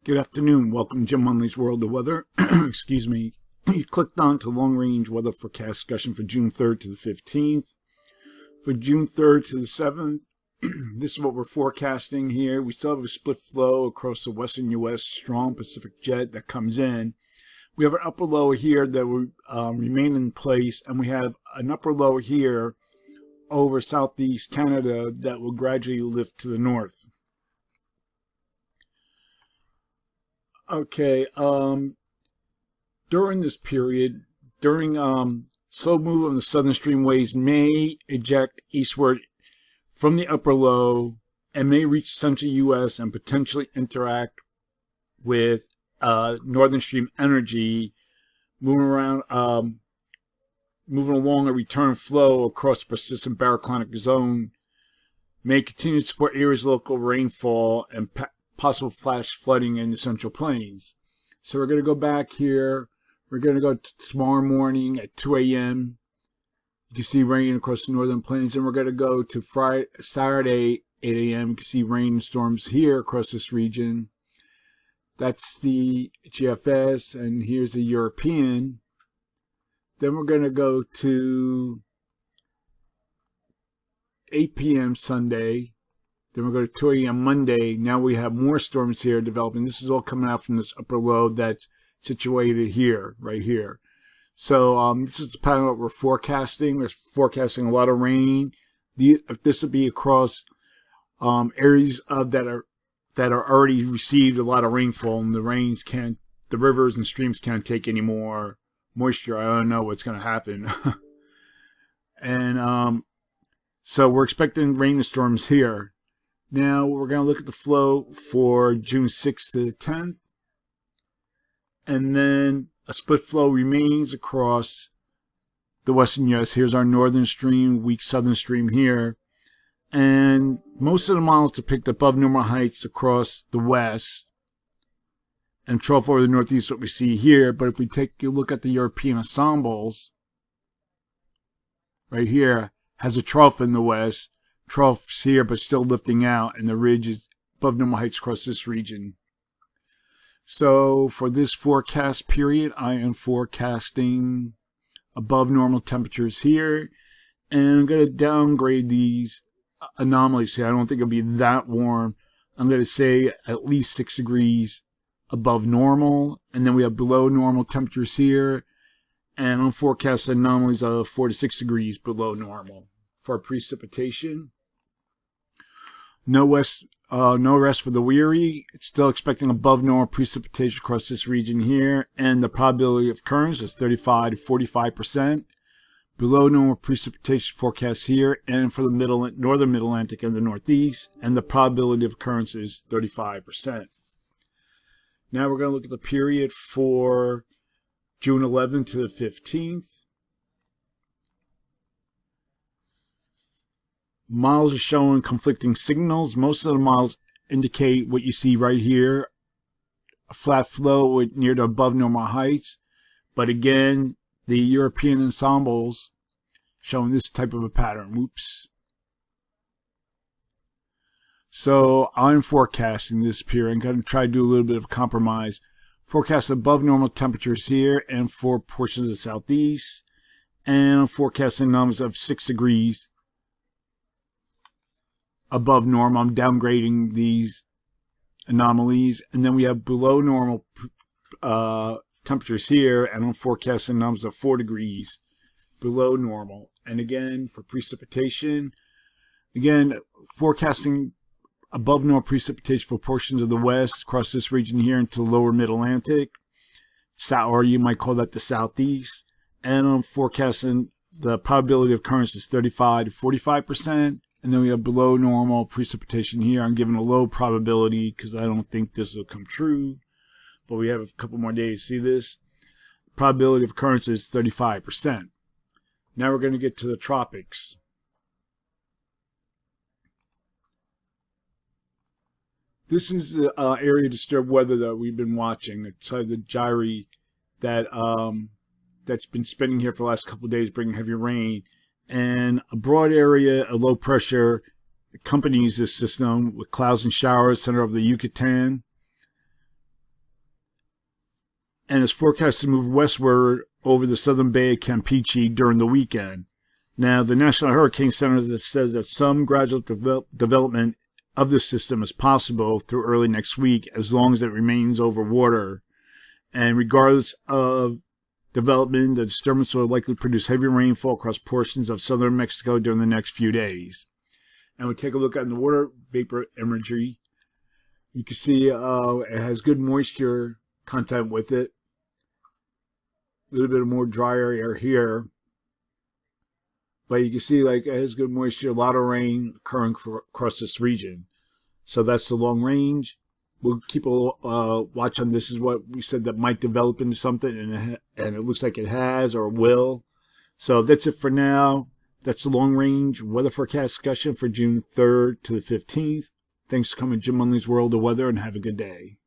Good afternoon. Welcome to Jim Munley's World of Weather. Excuse me. You clicked on to long-range weather forecast discussion for June 3rd to the 15th. For June 3rd to the 7th, this is what we're forecasting here. We still have a split flow across the western U.S., strong Pacific jet that comes in. We have an upper low here that will remain in place, and we have an upper low here over southeast Canada that will gradually lift to the north. Okay, during this period, slow move of the southern stream waves may eject eastward from the upper low and may reach central U.S. and potentially interact with northern stream energy, moving along a return flow across the persistent baroclinic zone, may continue to support areas of local rainfall and possible flash flooding in the central plains. So we're going to go back here. We're going to go to tomorrow morning at 2 a.m. You can see rain across the northern plains. And we're going to go to Saturday, 8 a.m. You can see rain and storms here across this region. That's the GFS, and here's the European. Then we're going to go to 8 p.m. Sunday. Then we're going to 2 a.m. Monday. Now we have more storms here developing. This is all coming out from this upper low that's situated here, right here. So this is the pattern of what we're forecasting. We're forecasting a lot of rain. This will be across areas that are already received a lot of rainfall, and the rivers and streams can't take any more moisture. I don't know what's going to happen. And so we're expecting rain and storms here. Now we're going to look at the flow for June 6th to the 10th. And then a split flow remains across the western U.S. Here's our northern stream, weak southern stream here. And most of the models depict above normal heights across the west and trough over the northeast, what we see here. But if we take a look at the European ensembles, right here, has a trough in the west. Troughs here, but still lifting out, and the ridge is above normal heights across this region. So for this forecast period, I am forecasting above normal temperatures here, and I'm going to downgrade these anomalies here. I don't think it'll be that warm. I'm going to say at least 6 degrees above normal, and then we have below normal temperatures here, and I'm forecasting anomalies of 4 to 6 degrees below normal. For precipitation, no rest for the weary. It's still expecting above normal precipitation across this region here, and the probability of occurrence is 35 to 45%. Below normal precipitation forecast here, and for the northern middle Atlantic and the northeast, and the probability of occurrence is 35%. Now we're going to look at the period for June 11th to the 15th. Models are showing conflicting signals. Most of the models indicate what you see right here, a flat flow near to above normal heights. But again, the European ensembles showing this type of a pattern. Whoops. So I'm forecasting this period. I'm going to try to do a little bit of a compromise. Forecast above normal temperatures here and for portions of the southeast. And I'm forecasting numbers of 6 degrees above normal. I'm downgrading these anomalies, and then we have below normal temperatures here, and I'm forecasting numbers of 4 degrees below normal. And again, for precipitation, again forecasting above normal precipitation for portions of the west across this region here into the lower mid-Atlantic, or you might call that the southeast. And I'm forecasting the probability of occurrence is 35 to 45%. And then we have below normal precipitation here. I'm giving a low probability because I don't think this will come true. But we have a couple more days to see this. Probability of occurrence is 35%. Now we're going to get to the tropics. This is the area of disturbed weather that we've been watching. It's the gyre that's been spinning here for the last couple of days, bringing heavy rain. And a broad area of low pressure accompanies this system with clouds and showers center over the Yucatan. and is forecast to move westward over the southern bay of Campeche during the weekend. Now, the National Hurricane Center says that some gradual development of the system is possible through early next week as long as it remains over water. And regardless of development, the disturbance will likely produce heavy rainfall across portions of southern Mexico during the next few days. And we take a look at the water vapor imagery. You can see it has good moisture content with it. A little bit more drier air here. But you can see like it has good moisture, a lot of rain occurring across this region. So that's the long range. We'll keep a watch on this. Is what we said that might develop into something, and it looks like it has or will. So that's it for now. That's the long range weather forecast discussion for June 3rd to the 15th. Thanks for coming to Jim Munley's World of Weather, and have a good day.